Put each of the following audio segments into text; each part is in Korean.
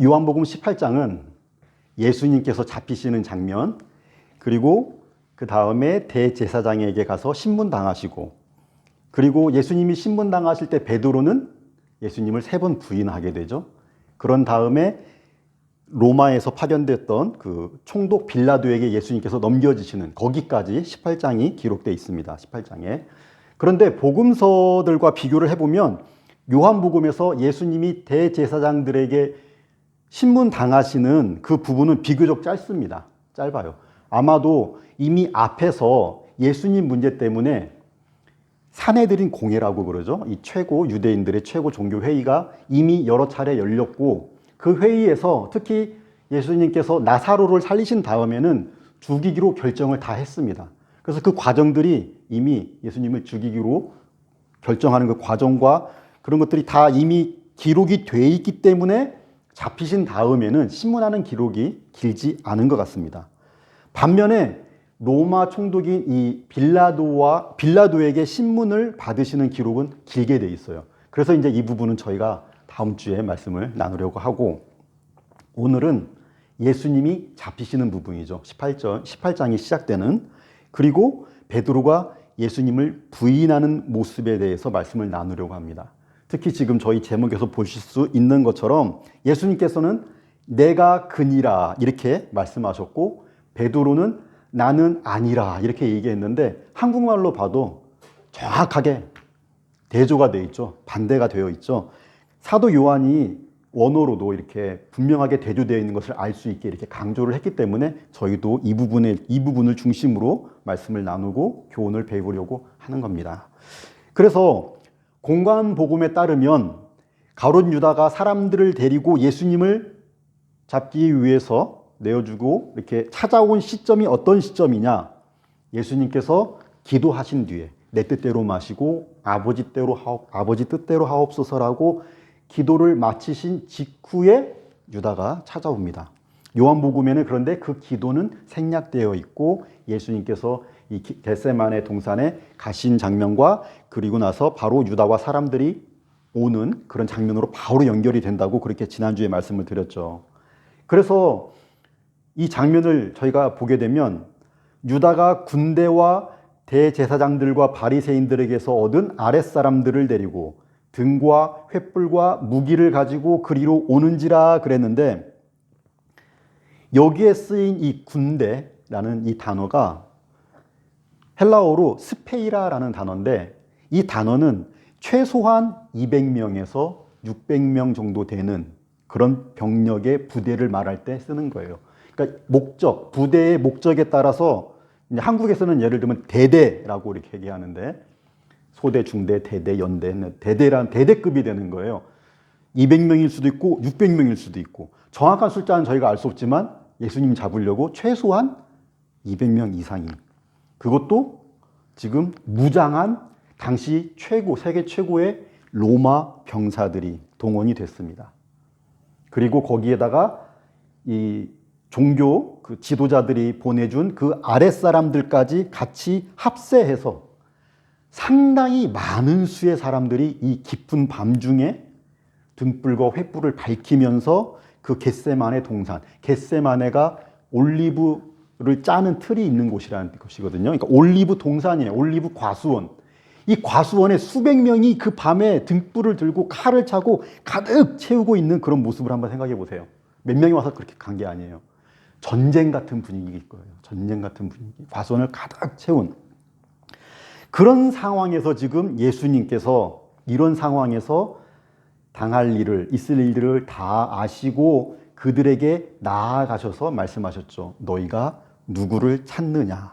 요한복음 18장은 예수님께서 잡히시는 장면, 그리고 그 다음에 대제사장에게 가서 신문당하시고, 그리고 예수님이 신문당하실 때 베드로는 예수님을 3번 부인하게 되죠. 그런 다음에 로마에서 파견됐던 그 총독 빌라도에게 예수님께서 넘겨지시는, 거기까지 18장이 기록되어 있습니다. 18장에. 그런데 복음서들과 비교를 해보면 요한복음에서 예수님이 대제사장들에게 신문 당하시는 그 부분은 비교적 짧습니다. 짧아요. 아마도 이미 앞에서 예수님 문제 때문에 사내들인 공회라고 그러죠. 이 유대인들의 최고 종교 회의가 이미 여러 차례 열렸고, 그 회의에서 특히 예수님께서 나사로를 살리신 다음에는 죽이기로 결정을 다 했습니다. 그래서 그 과정들이 이미 예수님을 죽이기로 결정하는 그 과정과 그런 것들이 다 이미 기록이 돼 있기 때문에 잡히신 다음에는 신문하는 기록이 길지 않은 것 같습니다. 반면에 로마 총독인 이 빌라도에게 신문을 받으시는 기록은 길게 돼 있어요. 그래서 이제 이 부분은 저희가 다음 주에 말씀을 나누려고 하고, 오늘은 예수님이 잡히시는 부분이죠. 18장이 시작되는, 그리고 베드로가 예수님을 부인하는 모습에 대해서 말씀을 나누려고 합니다. 특히 지금 저희 제목에서 보실 수 있는 것처럼 예수님께서는 내가 그니라 이렇게 말씀하셨고, 베드로는 나는 아니라 이렇게 얘기했는데, 한국말로 봐도 정확하게 대조가 되어 있죠. 반대가 되어 있죠. 사도 요한이 원어로도 이렇게 분명하게 대조되어 있는 것을 알 수 있게 이렇게 강조를 했기 때문에 저희도 이 부분을 중심으로 말씀을 나누고 교훈을 배우려고 하는 겁니다. 그래서 공관복음에 따르면 가룟 유다가 사람들을 데리고 예수님을 잡기 위해서 내어주고 이렇게 찾아온 시점이 어떤 시점이냐? 예수님께서 기도하신 뒤에 내 뜻대로 마시고 아버지 뜻대로 하옵소서라고 기도를 마치신 직후에 유다가 찾아옵니다. 요한복음에는 그런데 그 기도는 생략되어 있고, 예수님께서 이 겟세마네 동산에 가신 장면과 그리고 나서 바로 유다와 사람들이 오는 그런 장면으로 바로 연결이 된다고 그렇게 지난주에 말씀을 드렸죠. 그래서 이 장면을 저희가 보게 되면 유다가 군대와 대제사장들과 바리새인들에게서 얻은 아랫사람들을 데리고 등과 횃불과 무기를 가지고 그리로 오는지라 그랬는데, 여기에 쓰인 이 군대라는 이 단어가 헬라어로 스페이라라는 단어인데, 이 단어는 최소한 200명에서 600명 정도 되는 그런 병력의 부대를 말할 때 쓰는 거예요. 그러니까 부대의 목적에 따라서 한국에서는 예를 들면 대대라고 이렇게 얘기하는데, 소대, 중대, 대대, 연대, 대대란 대대급이 되는 거예요. 200명일 수도 있고 600명일 수도 있고, 정확한 숫자는 저희가 알 수 없지만 예수님 잡으려고 최소한 200명 이상이, 그것도 지금 무장한 당시 세계 최고의 로마 병사들이 동원이 됐습니다. 그리고 거기에다가 이 종교 그 지도자들이 보내준 그 아랫사람들까지 같이 합세해서 상당히 많은 수의 사람들이 이 깊은 밤중에 등불과 횃불을 밝히면서 그 겟세마네 동산, 겟세마네가 올리브를 짜는 틀이 있는 곳이라는 것이거든요. 그러니까 올리브 동산이에요. 올리브 과수원. 이 과수원에 수백 명이 그 밤에 등불을 들고 칼을 차고 가득 채우고 있는 그런 모습을 한번 생각해 보세요. 몇 명이 와서 그렇게 간 게 아니에요. 전쟁 같은 분위기일 거예요. 전쟁 같은 분위기. 과수원을 가득 채운 그런 상황에서 지금 예수님께서 이런 상황에서 있을 일들을 다 아시고 그들에게 나아가셔서 말씀하셨죠. 너희가 누구를 찾느냐?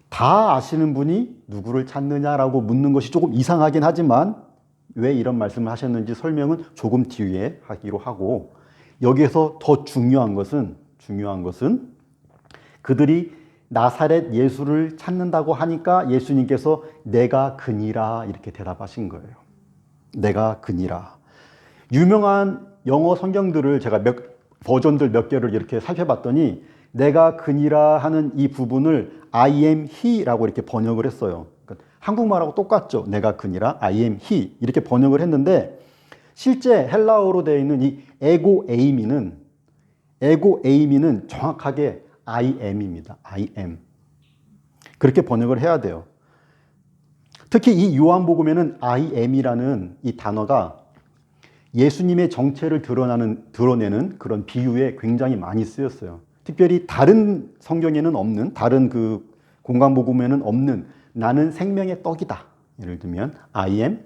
다 아시는 분이 누구를 찾느냐라고 묻는 것이 조금 이상하긴 하지만 왜 이런 말씀을 하셨는지 설명은 조금 뒤에 하기로 하고, 여기에서 더 중요한 것은 그들이 나사렛 예수를 찾는다고 하니까 예수님께서 내가 그니라 이렇게 대답하신 거예요. 내가 그니라. 유명한 영어 성경들을 제가 버전들 몇 개를 이렇게 살펴봤더니 내가 그니라 하는 이 부분을 I am he라고 이렇게 번역을 했어요. 그러니까 한국말하고 똑같죠. 내가 그니라 I am he 이렇게 번역을 했는데, 실제 헬라어로 되어 있는 이 에고 에이미는 정확하게 I am입니다. I am. 그렇게 번역을 해야 돼요. 특히 이 요한복음에는 I am이라는 이 단어가 예수님의 정체를 드러내는 그런 비유에 굉장히 많이 쓰였어요. 특별히 다른 성경에는 없는, 다른 그 공간복음에는 없는 나는 생명의 떡이다. 예를 들면 I am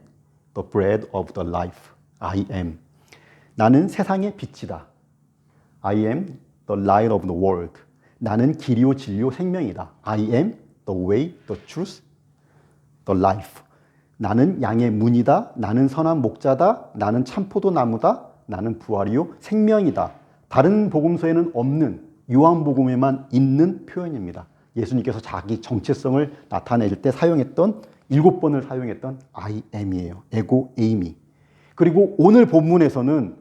the bread of the life. I am. 나는 세상의 빛이다. I am the light of the world. 나는 길이요 진리요 생명이다. I am the way, the truth, the life. 나는 양의 문이다. 나는 선한 목자다. 나는 참포도나무다. 나는 부활이요 생명이다. 다른 복음서에는 없는 요한복음에만 있는 표현입니다. 예수님께서 자기 정체성을 나타낼 때 사용했던 7번을 사용했던 I am이에요. 에고 에이미. 그리고 오늘 본문에서는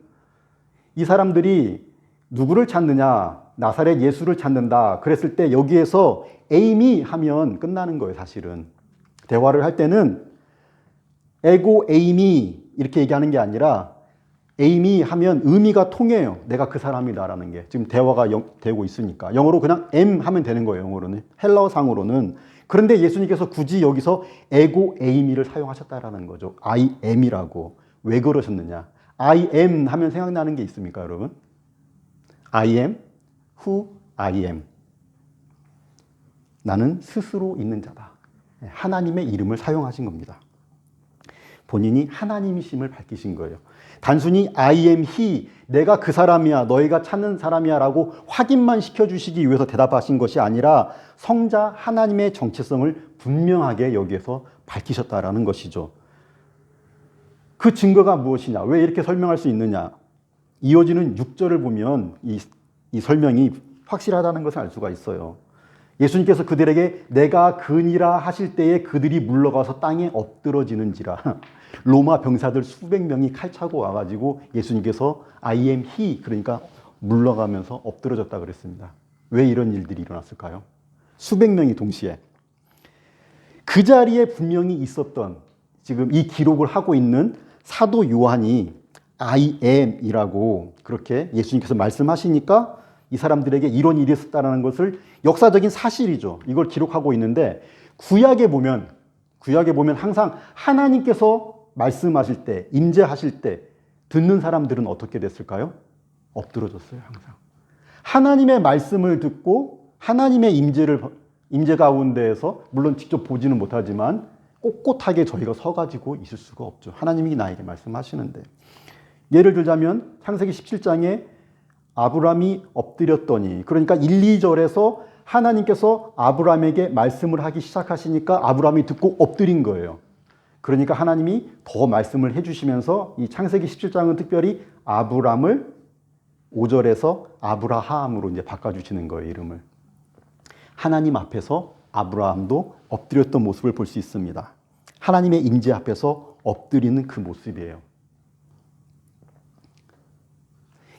이 사람들이 누구를 찾느냐? 나사렛 예수를 찾는다. 그랬을 때 여기에서 에이미 하면 끝나는 거예요, 사실은. 대화를 할 때는 에고 에이미 이렇게 얘기하는 게 아니라 에이미 하면 의미가 통해요. 내가 그 사람이다라는 게. 지금 대화가 되고 있으니까. 영어로 그냥 am 하면 되는 거예요, 영어로는. 헬라어상으로는. 그런데 예수님께서 굳이 여기서 에고 에이미를 사용하셨다라는 거죠. I am이라고. 왜 그러셨느냐? I am 하면 생각나는 게 있습니까, 여러분? I am who I am. 나는 스스로 있는 자다. 하나님의 이름을 사용하신 겁니다. 본인이 하나님이심을 밝히신 거예요. 단순히 I am he, 내가 그 사람이야, 너희가 찾는 사람이야 라고 확인만 시켜주시기 위해서 대답하신 것이 아니라 성자 하나님의 정체성을 분명하게 여기에서 밝히셨다라는 것이죠. 그 증거가 무엇이냐? 왜 이렇게 설명할 수 있느냐? 이어지는 6절을 보면 이 설명이 확실하다는 것을 알 수가 있어요. 예수님께서 그들에게 내가 그니라 하실 때에 그들이 물러가서 땅에 엎드러지는지라. 로마 병사들 수백 명이 칼 차고 와가지고 예수님께서 I am he, 그러니까 물러가면서 엎드러졌다 그랬습니다. 왜 이런 일들이 일어났을까요? 수백 명이 동시에. 그 자리에 분명히 있었던, 지금 이 기록을 하고 있는 사도 요한이 I am이라고 그렇게 예수님께서 말씀하시니까 이 사람들에게 이런 일이 있었다는 것을 역사적인 사실이죠. 이걸 기록하고 있는데 구약에 보면 항상 하나님께서 말씀하실 때, 임재하실 때 듣는 사람들은 어떻게 됐을까요? 엎드러졌어요, 항상. 하나님의 말씀을 듣고 하나님의 임재 가운데에서 물론 직접 보지는 못하지만 꼿꼿하게 저희가 서가지고 있을 수가 없죠. 하나님이 나에게 말씀하시는데. 예를 들자면 창세기 17장에 아브라함이 엎드렸더니, 그러니까 1, 2절에서 하나님께서 아브라함에게 말씀을 하기 시작하시니까 아브라함이 듣고 엎드린 거예요. 그러니까 하나님이 더 말씀을 해주시면서 이 창세기 17장은 특별히 아브람을 5절에서 아브라함으로 이제 바꿔주시는 거예요, 이름을. 하나님 앞에서 아브라함도 엎드렸던 모습을 볼 수 있습니다. 하나님의 임재 앞에서 엎드리는 그 모습이에요.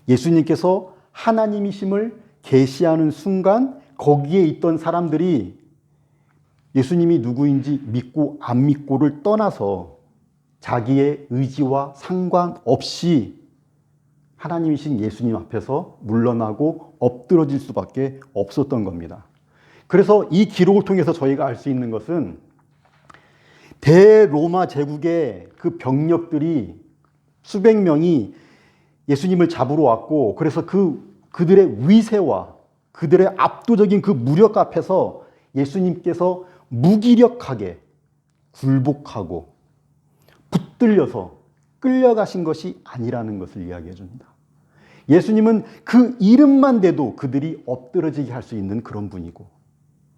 예수님께서 하나님이심을 계시하는 순간 거기에 있던 사람들이 예수님이 누구인지 믿고 안 믿고를 떠나서 자기의 의지와 상관없이 하나님이신 예수님 앞에서 물러나고 엎드러질 수밖에 없었던 겁니다. 그래서 이 기록을 통해서 저희가 알 수 있는 것은 대로마 제국의 그 병력들이 수백 명이 예수님을 잡으러 왔고, 그래서 그들의 위세와 그들의 압도적인 그 무력 앞에서 예수님께서 무기력하게 굴복하고 붙들려서 끌려가신 것이 아니라는 것을 이야기해 줍니다. 예수님은 그 이름만 대도 그들이 엎드러지게 할 수 있는 그런 분이고,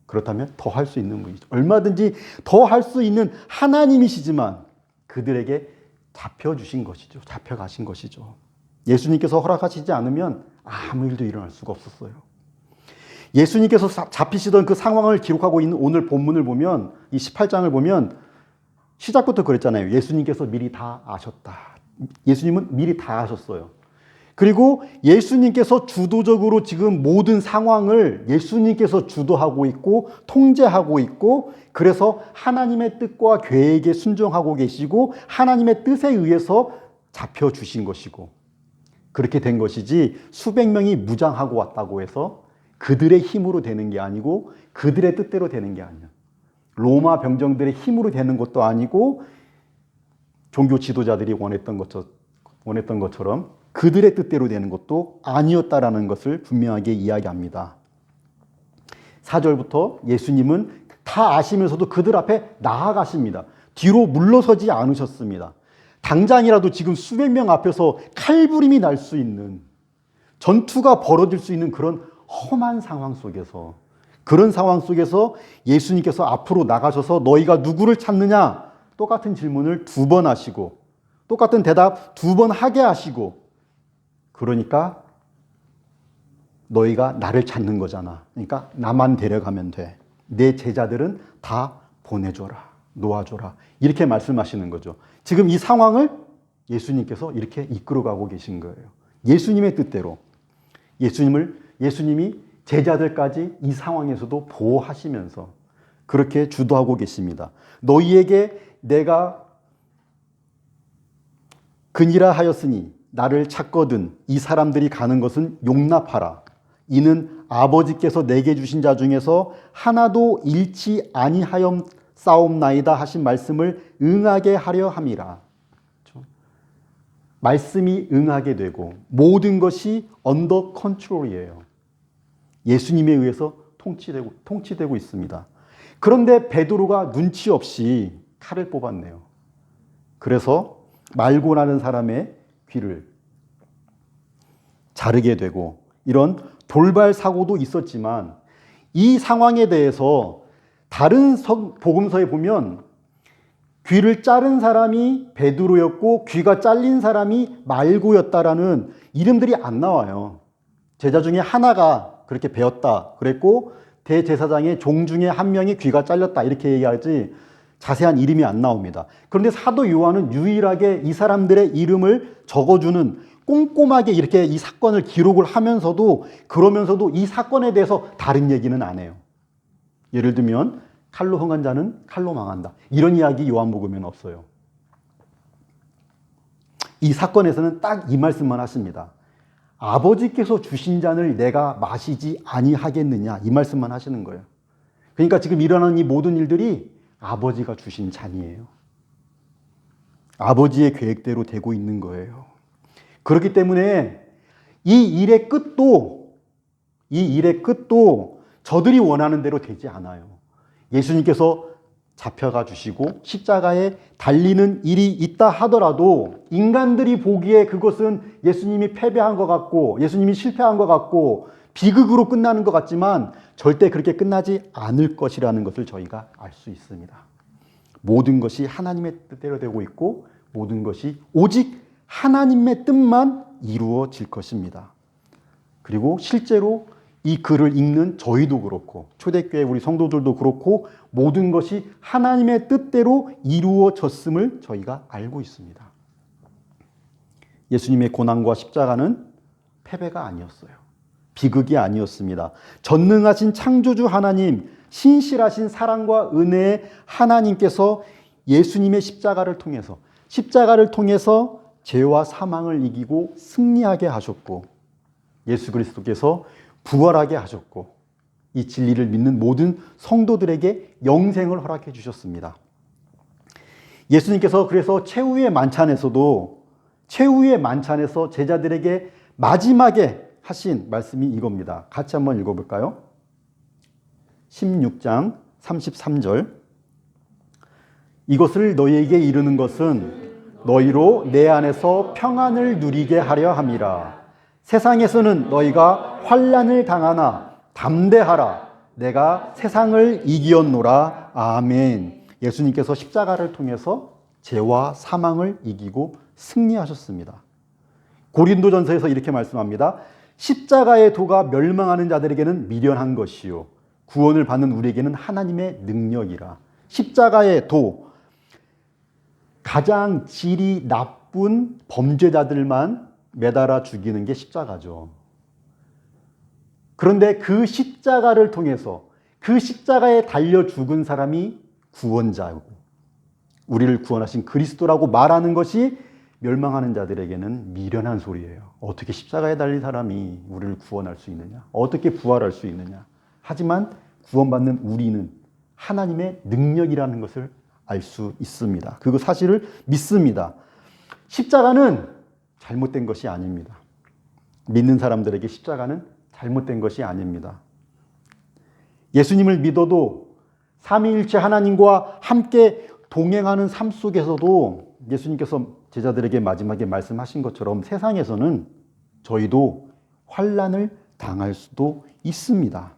그렇다면 더 할 수 있는 분이죠. 얼마든지 더 할 수 있는 하나님이시지만 그들에게 잡혀주신 것이죠. 잡혀가신 것이죠. 예수님께서 허락하시지 않으면 아무 일도 일어날 수가 없었어요. 예수님께서 잡히시던 그 상황을 기록하고 있는 오늘 본문을 보면, 이 18장을 보면 시작부터 그랬잖아요. 예수님께서 미리 다 아셨다. 예수님은 미리 다 아셨어요. 그리고 예수님께서 주도적으로 지금 모든 상황을 예수님께서 주도하고 있고 통제하고 있고, 그래서 하나님의 뜻과 계획에 순종하고 계시고 하나님의 뜻에 의해서 잡혀 주신 것이고 그렇게 된 것이지 수백 명이 무장하고 왔다고 해서 그들의 힘으로 되는 게 아니고 그들의 뜻대로 되는 게 아니야. 로마 병정들의 힘으로 되는 것도 아니고 종교 지도자들이 원했던 것처럼 그들의 뜻대로 되는 것도 아니었다라는 것을 분명하게 이야기합니다. 4절부터 예수님은 다 아시면서도 그들 앞에 나아가십니다. 뒤로 물러서지 않으셨습니다. 당장이라도 지금 수백 명 앞에서 칼부림이 날 수 있는, 전투가 벌어질 수 있는 그런 험한 상황 속에서, 그런 상황 속에서 예수님께서 앞으로 나가셔서 너희가 누구를 찾느냐? 똑같은 질문을 2번 하시고 똑같은 대답 2번 하게 하시고, 그러니까 너희가 나를 찾는 거잖아. 그러니까 나만 데려가면 돼. 내 제자들은 다 보내줘라. 놓아줘라. 이렇게 말씀하시는 거죠. 지금 이 상황을 예수님께서 이렇게 이끌어가고 계신 거예요. 예수님의 뜻대로. 예수님이 제자들까지 이 상황에서도 보호하시면서 그렇게 주도하고 계십니다. 너희에게 내가 그니라 하였으니 나를 찾거든 이 사람들이 가는 것은 용납하라. 이는 아버지께서 내게 주신 자 중에서 하나도 잃지 아니하였사옵나이다 하신 말씀을 응하게 하려 함이라. 말씀이 응하게 되고 모든 것이 언더 컨트롤이에요. 예수님에 의해서 통치되고 있습니다. 그런데 베드로가 눈치 없이 칼을 뽑았네요. 그래서 말고나는 사람의 귀를 자르게 되고 이런 돌발 사고도 있었지만 이 상황에 대해서 다른 복음서에 보면 귀를 자른 사람이 베드로였고 귀가 잘린 사람이 말고였다라는 이름들이 안 나와요. 제자 중에 하나가 그렇게 배웠다 그랬고 대제사장의 종 중에 한 명이 귀가 잘렸다 이렇게 얘기하지 자세한 이름이 안 나옵니다. 그런데 사도 요한은 유일하게 이 사람들의 이름을 적어주는, 꼼꼼하게 이렇게 이 사건을 기록을 하면서도 그러면서도 이 사건에 대해서 다른 얘기는 안 해요. 예를 들면 칼로 흥한 자는 칼로 망한다. 이런 이야기 요한복음에는 없어요. 이 사건에서는 딱 이 말씀만 하십니다. 아버지께서 주신 잔을 내가 마시지 아니하겠느냐, 이 말씀만 하시는 거예요. 그러니까 지금 일어나는 이 모든 일들이 아버지가 주신 잔이에요. 아버지의 계획대로 되고 있는 거예요. 그렇기 때문에 이 일의 끝도 저들이 원하는 대로 되지 않아요. 예수님께서 잡혀가 주시고 십자가에 달리는 일이 있다 하더라도 인간들이 보기에 그것은 예수님이 패배한 것 같고 예수님이 실패한 것 같고 비극으로 끝나는 것 같지만 절대 그렇게 끝나지 않을 것이라는 것을 저희가 알 수 있습니다. 모든 것이 하나님의 뜻대로 되고 있고 모든 것이 오직 하나님의 뜻만 이루어질 것입니다. 그리고 실제로 이 글을 읽는 저희도 그렇고 초대교회 우리 성도들도 그렇고 모든 것이 하나님의 뜻대로 이루어졌음을 저희가 알고 있습니다. 예수님의 고난과 십자가는 패배가 아니었어요. 비극이 아니었습니다. 전능하신 창조주 하나님, 신실하신 사랑과 은혜의 하나님께서 예수님의 십자가를 통해서 죄와 사망을 이기고 승리하게 하셨고 예수 그리스도께서 부활하게 하셨고 이 진리를 믿는 모든 성도들에게 영생을 허락해 주셨습니다. 예수님께서 그래서 최후의 만찬에서 제자들에게 마지막에 하신 말씀이 이겁니다. 같이 한번 읽어볼까요? 16장 33절. 이것을 너희에게 이르는 것은 너희로 내 안에서 평안을 누리게 하려 함이라. 세상에서는 너희가 환난을 당하나 담대하라. 내가 세상을 이기었노라. 아멘. 예수님께서 십자가를 통해서 죄와 사망을 이기고 승리하셨습니다. 고린도전서에서 이렇게 말씀합니다. 십자가의 도가 멸망하는 자들에게는 미련한 것이요 구원을 받는 우리에게는 하나님의 능력이라. 십자가의 도, 가장 질이 나쁜 범죄자들만 매달아 죽이는 게 십자가죠. 그런데 그 십자가를 통해서 그 십자가에 달려 죽은 사람이 구원자고 우리를 구원하신 그리스도라고 말하는 것이 멸망하는 자들에게는 미련한 소리예요. 어떻게 십자가에 달린 사람이 우리를 구원할 수 있느냐? 어떻게 부활할 수 있느냐? 하지만 구원받는 우리는 하나님의 능력이라는 것을 알 수 있습니다. 그 사실을 믿습니다. 십자가는 잘못된 것이 아닙니다. 믿는 사람들에게 십자가는 잘못된 것이 아닙니다. 예수님을 믿어도 삼위일체 하나님과 함께 동행하는 삶 속에서도 예수님께서 제자들에게 마지막에 말씀하신 것처럼 세상에서는 저희도 환난을 당할 수도 있습니다.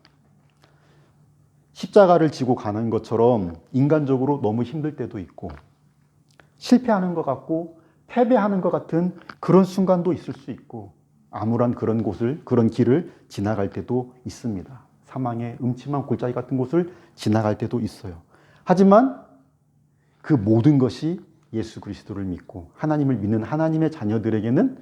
십자가를 지고 가는 것처럼 인간적으로 너무 힘들 때도 있고 실패하는 것 같고 패배하는 것 같은 그런 순간도 있을 수 있고 암울한 그런 길을 지나갈 때도 있습니다. 사망의 음침한 골짜기 같은 곳을 지나갈 때도 있어요. 하지만 그 모든 것이 예수 그리스도를 믿고 하나님을 믿는 하나님의 자녀들에게는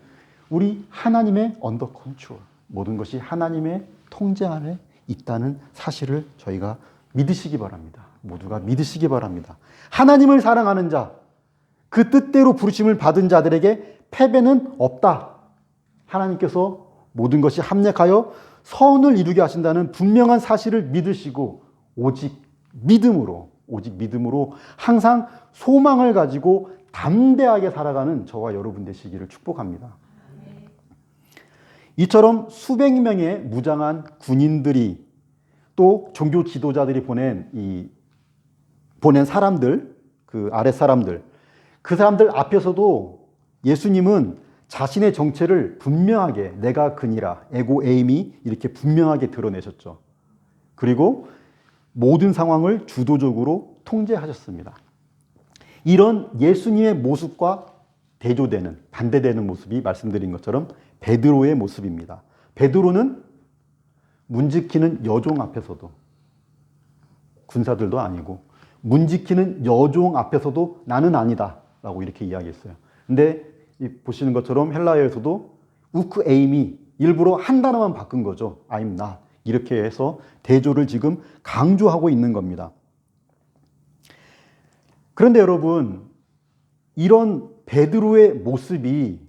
우리 하나님의 언더 컨트롤, 모든 것이 하나님의 통제 안에 있다는 사실을 저희가 믿으시기 바랍니다. 모두가 믿으시기 바랍니다. 하나님을 사랑하는 자, 그 뜻대로 부르심을 받은 자들에게 패배는 없다. 하나님께서 모든 것이 합력하여 선을 이루게 하신다는 분명한 사실을 믿으시고 오직 믿음으로 항상 소망을 가지고 담대하게 살아가는 저와 여러분 되시기를 축복합니다. 이처럼 수백 명의 무장한 군인들이 또 종교 지도자들이 보낸 사람들, 그 아랫 사람들, 그 사람들 앞에서도 예수님은 자신의 정체를 분명하게 내가 그니라, 에고 에임이 이렇게 분명하게 드러내셨죠. 그리고 모든 상황을 주도적으로 통제하셨습니다. 이런 예수님의 모습과 대조되는, 반대되는 모습이 말씀드린 것처럼 베드로의 모습입니다. 베드로는 문 지키는 여종 앞에서도, 군사들도 아니고 문 지키는 여종 앞에서도 나는 아니다 라고 이렇게 이야기했어요. 근데 보시는 것처럼 헬라어에서도 우크 에임이 일부러 한 단어만 바꾼 거죠. I'm not. 이렇게 해서 대조를 지금 강조하고 있는 겁니다. 그런데 여러분, 이런 베드로의 모습이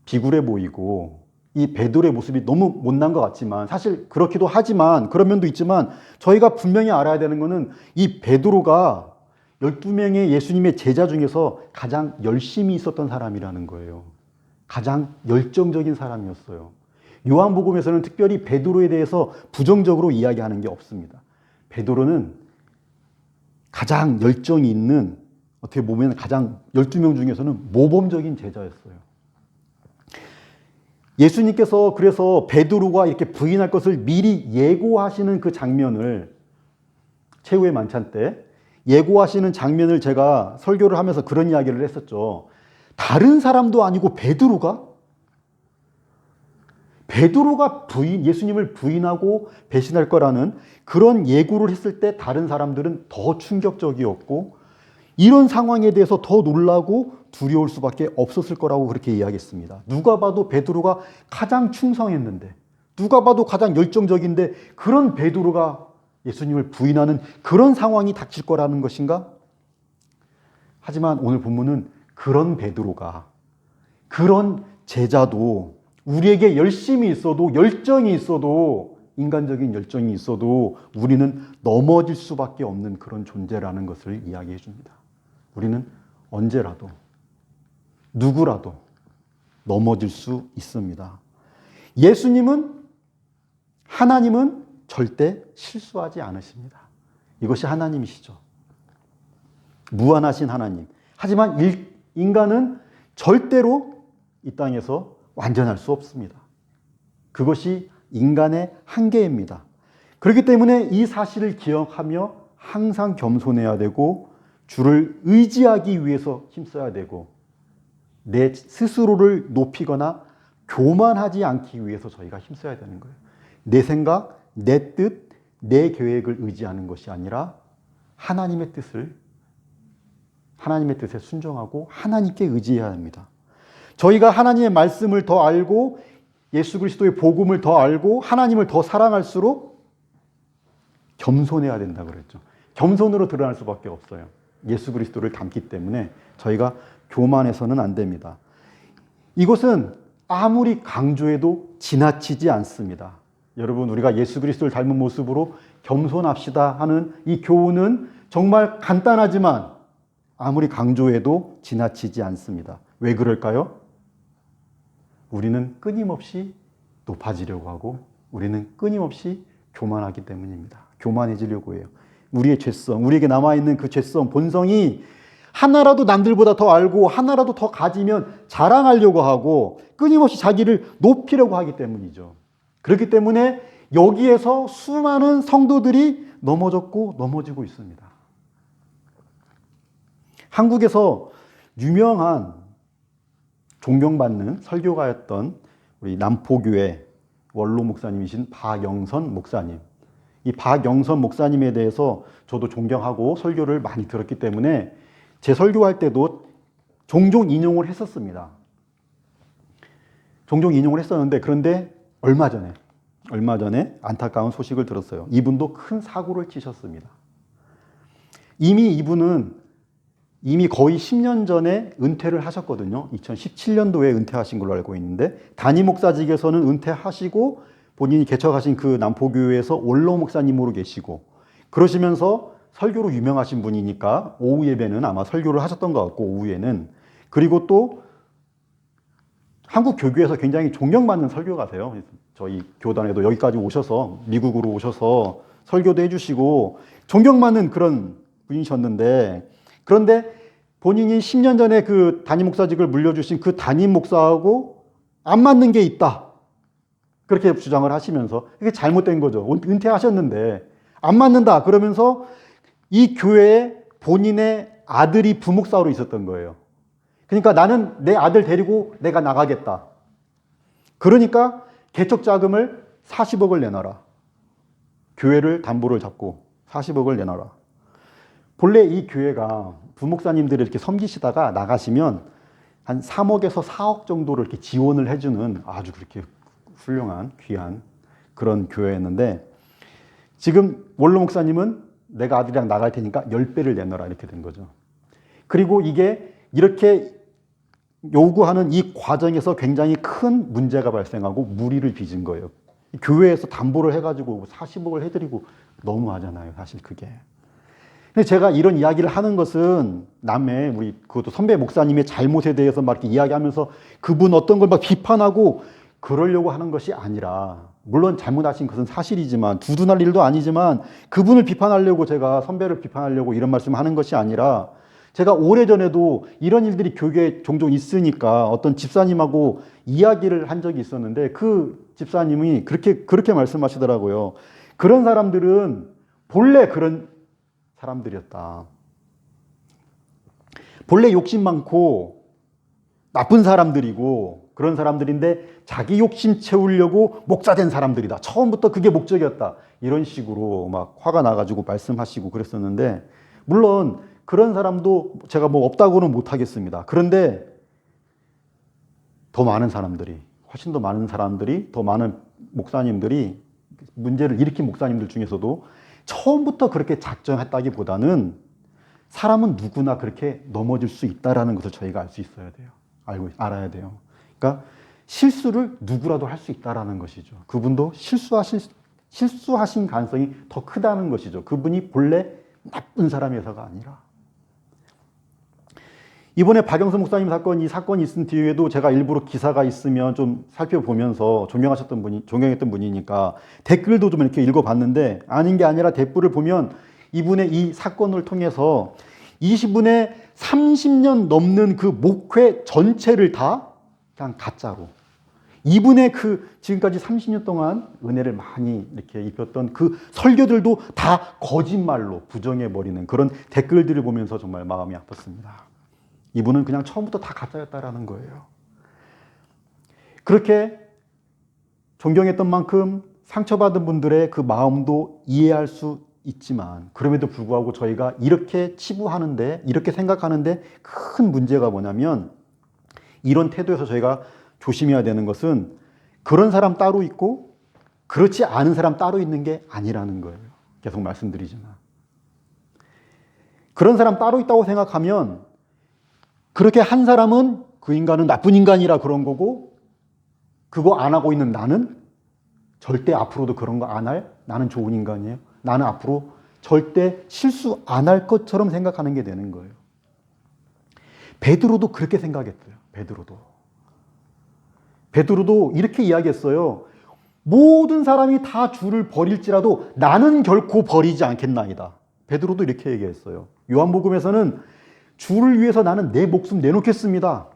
비굴해 보이고 이 베드로의 모습이 너무 못난 것 같지만 사실 그렇기도 하지만 그런 면도 있지만 저희가 분명히 알아야 되는 것은 이 베드로가 12명의 예수님의 제자 중에서 가장 열심히 있었던 사람이라는 거예요. 가장 열정적인 사람이었어요. 요한복음에서는 특별히 베드로에 대해서 부정적으로 이야기하는 게 없습니다. 베드로는 가장 열정이 있는, 어떻게 보면 가장 12명 중에서는 모범적인 제자였어요. 예수님께서 그래서 베드로가 이렇게 부인할 것을 미리 예고하시는 그 장면을 최후의 만찬 때 예고하시는 장면을 제가 설교를 하면서 그런 이야기를 했었죠. 다른 사람도 아니고 베드로가 예수님을 부인하고 배신할 거라는 그런 예고를 했을 때 다른 사람들은 더 충격적이었고 이런 상황에 대해서 더 놀라고 두려울 수밖에 없었을 거라고 그렇게 이야기했습니다. 누가 봐도 베드로가 가장 충성했는데, 누가 봐도 가장 열정적인데 그런 베드로가 예수님을 부인하는 그런 상황이 닥칠 거라는 것인가? 하지만 오늘 본문은 그런 베드로가, 그런 제자도 우리에게 열심이 있어도, 열정이 있어도, 인간적인 열정이 있어도 우리는 넘어질 수밖에 없는 그런 존재라는 것을 이야기해 줍니다. 우리는 언제라도 누구라도 넘어질 수 있습니다. 하나님은 절대 실수하지 않으십니다. 이것이 하나님이시죠. 무한하신 하나님. 하지만 인간은 절대로 이 땅에서 완전할 수 없습니다. 그것이 인간의 한계입니다. 그렇기 때문에 이 사실을 기억하며 항상 겸손해야 되고 주를 의지하기 위해서 힘써야 되고 내 스스로를 높이거나 교만하지 않기 위해서 저희가 힘써야 되는 거예요. 내 생각, 내 뜻, 내 계획을 의지하는 것이 아니라 하나님의 뜻에 순종하고 하나님께 의지해야 합니다. 저희가 하나님의 말씀을 더 알고 예수 그리스도의 복음을 더 알고 하나님을 더 사랑할수록 겸손해야 된다고 그랬죠. 겸손으로 드러날 수밖에 없어요. 예수 그리스도를 닮기 때문에 저희가 교만해서는 안 됩니다. 이것은 아무리 강조해도 지나치지 않습니다. 여러분, 우리가 예수 그리스도를 닮은 모습으로 겸손합시다 하는 이 교훈은 정말 간단하지만 아무리 강조해도 지나치지 않습니다. 왜 그럴까요? 우리는 끊임없이 높아지려고 하고 우리는 끊임없이 교만하기 때문입니다. 교만해지려고 해요. 우리의 죄성, 우리에게 남아있는 그 죄성, 본성이 하나라도 남들보다 더 알고 하나라도 더 가지면 자랑하려고 하고 끊임없이 자기를 높이려고 하기 때문이죠. 그렇기 때문에 여기에서 수많은 성도들이 넘어졌고 넘어지고 있습니다. 한국에서 유명한 존경받는 설교가였던 우리 남포교회 원로 목사님이신 박영선 목사님. 이 박영선 목사님에 대해서 저도 존경하고 설교를 많이 들었기 때문에 제 설교할 때도 종종 인용을 했었습니다. 종종 인용을 했었는데 그런데 얼마 전에 안타까운 소식을 들었어요. 이분도 큰 사고를 치셨습니다. 이미 거의 10년 전에 은퇴를 하셨거든요. 2017년도에 은퇴하신 걸로 알고 있는데 단임 목사직에서는 은퇴하시고 본인이 개척하신 그 남포교회에서 원로 목사님으로 계시고 그러시면서 설교로 유명하신 분이니까 오후 예배는 아마 설교를 하셨던 것 같고 오후에는 그리고 또 한국 교교에서 굉장히 존경받는 설교가세요. 저희 교단에도 여기까지 오셔서 미국으로 오셔서 설교도 해주시고 존경받는 그런 분이셨는데 그런데 본인이 10년 전에 그 담임 목사직을 물려주신 그 담임 목사하고 안 맞는 게 있다. 그렇게 주장을 하시면서 이게 잘못된 거죠. 은퇴하셨는데 안 맞는다. 그러면서 이 교회에 본인의 아들이 부목사로 있었던 거예요. 그러니까 나는 내 아들 데리고 내가 나가겠다. 그러니까 개척 자금을 40억을 내놔라. 교회를 담보를 잡고 40억을 내놔라. 본래 이 교회가 부목사님들이 이렇게 섬기시다가 나가시면 한 3억에서 4억 정도를 이렇게 지원을 해주는 아주 그렇게 훌륭한 귀한 그런 교회였는데 지금 원로 목사님은 내가 아들이랑 나갈 테니까 10배를 내놔라 이렇게 된 거죠. 그리고 이게 이렇게 요구하는 이 과정에서 굉장히 큰 문제가 발생하고 무리를 빚은 거예요. 교회에서 담보를 해가지고 40억을 해드리고 너무하잖아요. 사실 그게. 근데 제가 이런 이야기를 하는 것은 남의 우리 그것도 선배 목사님의 잘못에 대해서 막 이렇게 이야기하면서 그분 어떤 걸 막 비판하고 그러려고 하는 것이 아니라 물론 잘못하신 것은 사실이지만 두둔할 일도 아니지만 그분을 비판하려고 제가 선배를 비판하려고 이런 말씀을 하는 것이 아니라 제가 오래전에도 이런 일들이 교회에 종종 있으니까 어떤 집사님하고 이야기를 한 적이 있었는데 그 집사님이 그렇게 말씀하시더라고요. 그런 사람들은 본래 그런 사람들이었다. 본래 욕심 많고 나쁜 사람들이고 그런 사람들인데 자기 욕심 채우려고 목사 된 사람들이다. 처음부터 그게 목적이었다. 이런 식으로 막 화가 나가지고 말씀하시고 그랬었는데 물론 그런 사람도 제가 뭐 없다고는 못하겠습니다. 그런데 더 많은 사람들이 훨씬 더 많은 사람들이 더 많은 목사님들이 문제를 일으킨 목사님들 중에서도 처음부터 그렇게 작정했다기보다는 사람은 누구나 그렇게 넘어질 수 있다는 것을 저희가 알 수 있어야 돼요. 알아야 돼요. 그러니까 실수를 누구라도 할 수 있다는 것이죠. 그분도 실수하신 가능성이 더 크다는 것이죠. 그분이 본래 나쁜 사람이어서가 아니라. 이번에 박영선 목사님 이 사건이 있은 뒤에도 제가 일부러 기사가 있으면 좀 살펴보면서 존경했던 분이니까 댓글도 좀 이렇게 읽어봤는데 아닌 게 아니라 댓글을 보면 이분의 이 사건을 통해서 20분의 30년 넘는 그 목회 전체를 다 그냥 가짜로 이분의 그 지금까지 30년 동안 은혜를 많이 이렇게 입혔던 그 설교들도 다 거짓말로 부정해버리는 그런 댓글들을 보면서 정말 마음이 아팠습니다. 이분은 그냥 처음부터 다 가짜였다라는 거예요. 그렇게 존경했던 만큼 상처받은 분들의 그 마음도 이해할 수 있지만 그럼에도 불구하고 저희가 이렇게 치부하는데 이렇게 생각하는데 큰 문제가 뭐냐면 이런 태도에서 저희가 조심해야 되는 것은 그런 사람 따로 있고 그렇지 않은 사람 따로 있는 게 아니라는 거예요. 계속 말씀드리지만 그런 사람 따로 있다고 생각하면 그렇게 한 사람은 그 인간은 나쁜 인간이라 그런 거고, 그거 안 하고 있는 나는 절대 앞으로도 그런 거 안 할, 나는 좋은 인간이에요. 나는 앞으로 절대 실수 안 할 것처럼 생각하는 게 되는 거예요. 베드로도 그렇게 생각했어요. 베드로도 이렇게 이야기했어요. 모든 사람이 다 주를 버릴지라도 나는 결코 버리지 않겠나이다. 베드로도 이렇게 얘기했어요. 요한복음에서는 주를 위해서 나는 내 목숨 내놓겠습니다.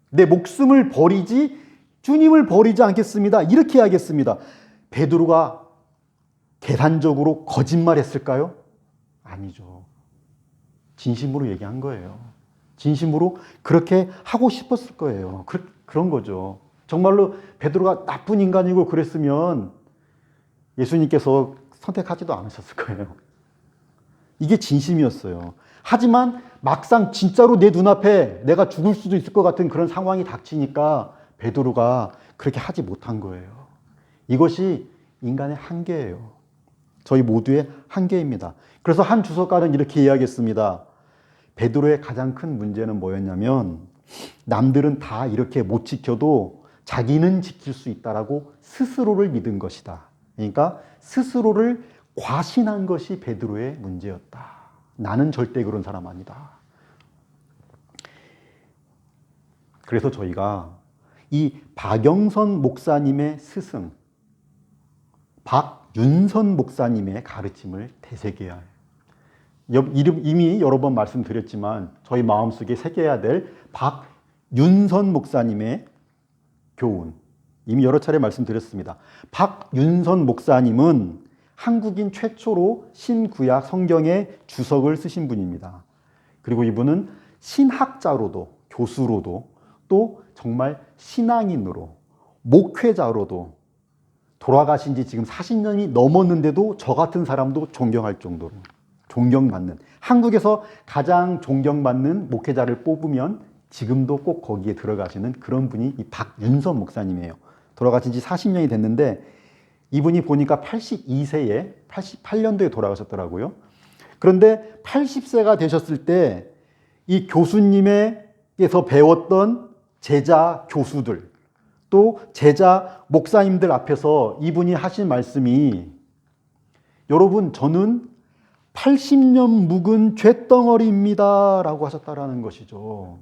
내 목숨을 버리지 주님을 버리지 않겠습니다. 이렇게 이야기했습니다. 베드로가 계산적으로 거짓말했을까요? 아니죠. 진심으로 얘기한 거예요. 진심으로 그렇게 하고 싶었을 거예요. 그런 거죠. 정말로 베드로가 나쁜 인간이고 그랬으면 예수님께서 선택하지도 않으셨을 거예요. 이게 진심이었어요. 하지만 막상 진짜로 내 눈앞에 내가 죽을 수도 있을 것 같은 그런 상황이 닥치니까 베드로가 그렇게 하지 못한 거예요. 이것이 인간의 한계예요. 저희 모두의 한계입니다. 그래서 한 주석가는 이렇게 이야기했습니다. 베드로의 가장 큰 문제는 뭐였냐면 남들은 다 이렇게 못 지켜도 자기는 지킬 수 있다라고 스스로를 믿은 것이다. 그러니까 스스로를 과신한 것이 베드로의 문제였다. 나는 절대 그런 사람 아니다. 그래서 저희가 이 박영선 목사님의 스승, 박윤선 목사님의 가르침을 되새겨야 해요. 이미 여러 번 말씀드렸지만 저희 마음속에 새겨야 될 박윤선 목사님의 교훈, 이미 여러 차례 말씀드렸습니다. 박윤선 목사님은 한국인 최초로 신구약 성경의 주석을 쓰신 분입니다. 그리고 이분은 신학자로도 교수로도 또 정말 신앙인으로 목회자로도 돌아가신 지 지금 40년이 넘었는데도 저 같은 사람도 존경할 정도로 존경받는, 한국에서 가장 존경받는 목회자를 뽑으면 지금도 꼭 거기에 들어가시는 그런 분이 이 박윤선 목사님이에요. 돌아가신 지 40년이 됐는데 이분이 보니까 82세에 88년도에 돌아가셨더라고요. 그런데 80세가 되셨을 때 이 교수님에게서 배웠던 제자 교수들 또 제자 목사님들 앞에서 이분이 하신 말씀이, 여러분 저는 80년 묵은 쇳덩어리입니다 라고 하셨다라는 것이죠.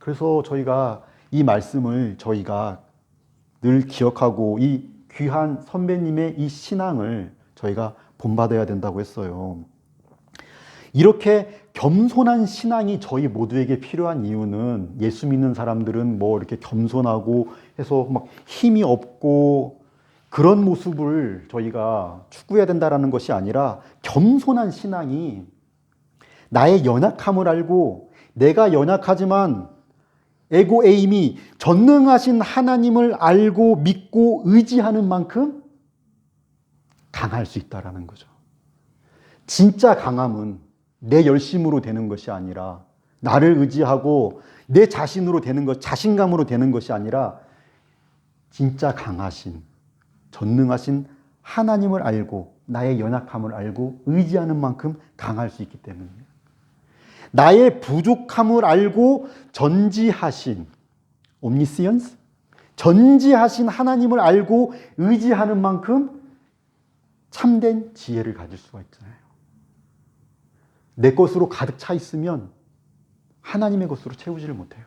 그래서 저희가 이 말씀을 저희가 늘 기억하고 이 귀한 선배님의 이 신앙을 저희가 본받아야 된다고 했어요. 이렇게 겸손한 신앙이 저희 모두에게 필요한 이유는, 예수 믿는 사람들은 뭐 이렇게 겸손하고 해서 막 힘이 없고 그런 모습을 저희가 추구해야 된다는 것이 아니라, 겸손한 신앙이 나의 연약함을 알고 내가 연약하지만 에고 에임이 전능하신 하나님을 알고 믿고 의지하는 만큼 강할 수 있다는 거죠. 진짜 강함은 내 열심으로 되는 것이 아니라, 나를 의지하고 내 자신으로 되는 것, 자신감으로 되는 것이 아니라, 진짜 강하신 전능하신 하나님을 알고 나의 연약함을 알고 의지하는 만큼 강할 수 있기 때문이에요. 나의 부족함을 알고 전지하신 omniscience, 전지하신 하나님을 알고 의지하는 만큼 참된 지혜를 가질 수가 있잖아요. 내 것으로 가득 차 있으면 하나님의 것으로 채우지를 못해요.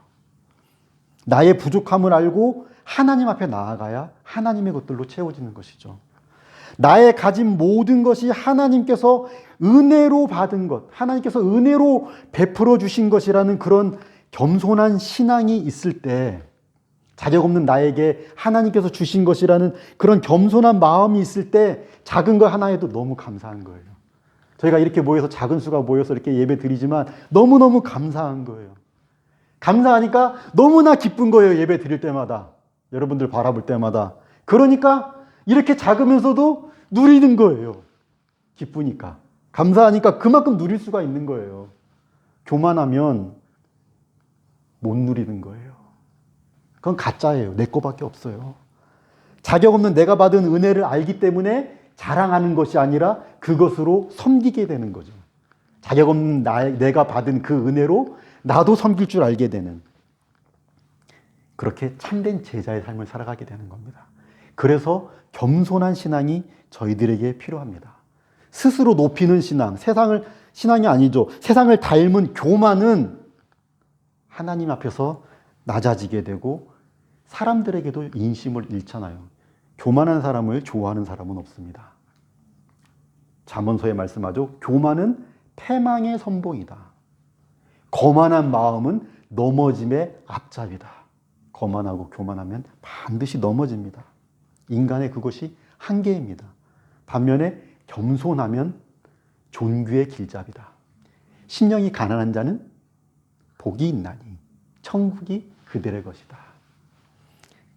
나의 부족함을 알고 하나님 앞에 나아가야 하나님의 것들로 채워지는 것이죠. 나의 가진 모든 것이 하나님께서 은혜로 받은 것, 하나님께서 은혜로 베풀어 주신 것이라는 그런 겸손한 신앙이 있을 때, 자격 없는 나에게 하나님께서 주신 것이라는 그런 겸손한 마음이 있을 때 작은 거 하나에도 너무 감사한 거예요. 저희가 이렇게 모여서 작은 수가 모여서 이렇게 예배 드리지만 너무너무 감사한 거예요. 감사하니까 너무나 기쁜 거예요. 예배 드릴 때마다, 여러분들 바라볼 때마다. 그러니까 이렇게 작으면서도 누리는 거예요. 기쁘니까, 감사하니까 그만큼 누릴 수가 있는 거예요. 교만하면 못 누리는 거예요. 그건 가짜예요. 내 거밖에 없어요. 자격 없는 내가 받은 은혜를 알기 때문에 자랑하는 것이 아니라 그것으로 섬기게 되는 거죠. 자격 없는 내가 받은 그 은혜로 나도 섬길 줄 알게 되는, 그렇게 참된 제자의 삶을 살아가게 되는 겁니다. 그래서 겸손한 신앙이 저희들에게 필요합니다. 스스로 높이는 신앙이 아니죠. 세상을 닮은 교만은 하나님 앞에서 낮아지게 되고 사람들에게도 인심을 잃잖아요. 교만한 사람을 좋아하는 사람은 없습니다. 잠언서에 말씀하죠. 교만은 패망의 선봉이다. 거만한 마음은 넘어짐의 앞잡이다. 거만하고 교만하면 반드시 넘어집니다. 인간의 그것이 한계입니다. 반면에 겸손하면 존귀의 길잡이다. 심령이 가난한 자는 복이 있나니 천국이 그들의 것이다.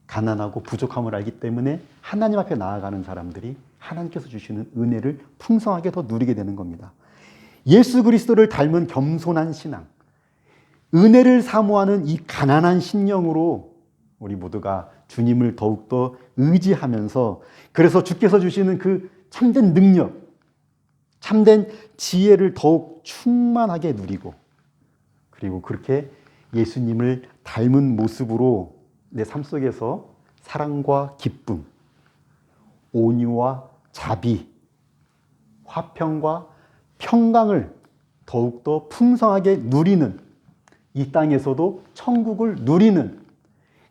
가난하고 부족함을 알기 때문에 하나님 앞에 나아가는 사람들이 하나님께서 주시는 은혜를 풍성하게 더 누리게 되는 겁니다. 예수 그리스도를 닮은 겸손한 신앙, 은혜를 사모하는 이 가난한 심령으로 우리 모두가 주님을 더욱더 의지하면서, 그래서 주께서 주시는 그 참된 능력, 참된 지혜를 더욱 충만하게 누리고, 그리고 그렇게 예수님을 닮은 모습으로 내 삶 속에서 사랑과 기쁨, 온유와 자비, 화평과 평강을 더욱더 풍성하게 누리는, 이 땅에서도 천국을 누리는,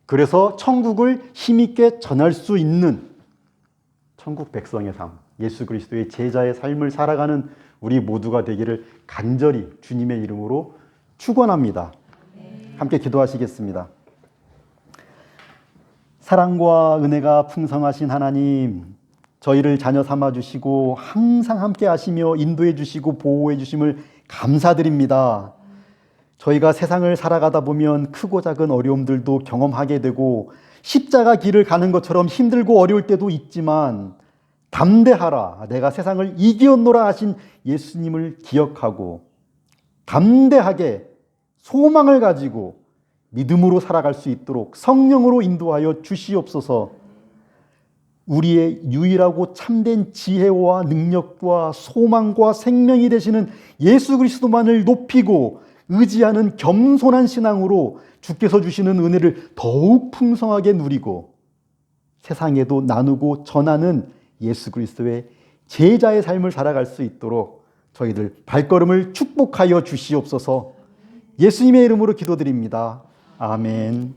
그래서 천국을 힘있게 전할 수 있는 천국 백성의 삶, 예수 그리스도의 제자의 삶을 살아가는 우리 모두가 되기를 간절히 주님의 이름으로 축원합니다. 함께 기도하시겠습니다. 사랑과 은혜가 풍성하신 하나님, 저희를 자녀 삼아주시고 항상 함께 하시며 인도해 주시고 보호해 주심을 감사드립니다. 저희가 세상을 살아가다 보면 크고 작은 어려움들도 경험하게 되고 십자가 길을 가는 것처럼 힘들고 어려울 때도 있지만, 담대하라 내가 세상을 이기었노라 하신 예수님을 기억하고 담대하게 소망을 가지고 믿음으로 살아갈 수 있도록 성령으로 인도하여 주시옵소서. 우리의 유일하고 참된 지혜와 능력과 소망과 생명이 되시는 예수 그리스도만을 높이고 의지하는 겸손한 신앙으로 주께서 주시는 은혜를 더욱 풍성하게 누리고 세상에도 나누고 전하는 예수 그리스도의 제자의 삶을 살아갈 수 있도록 저희들 발걸음을 축복하여 주시옵소서. 예수님의 이름으로 기도드립니다. 아멘.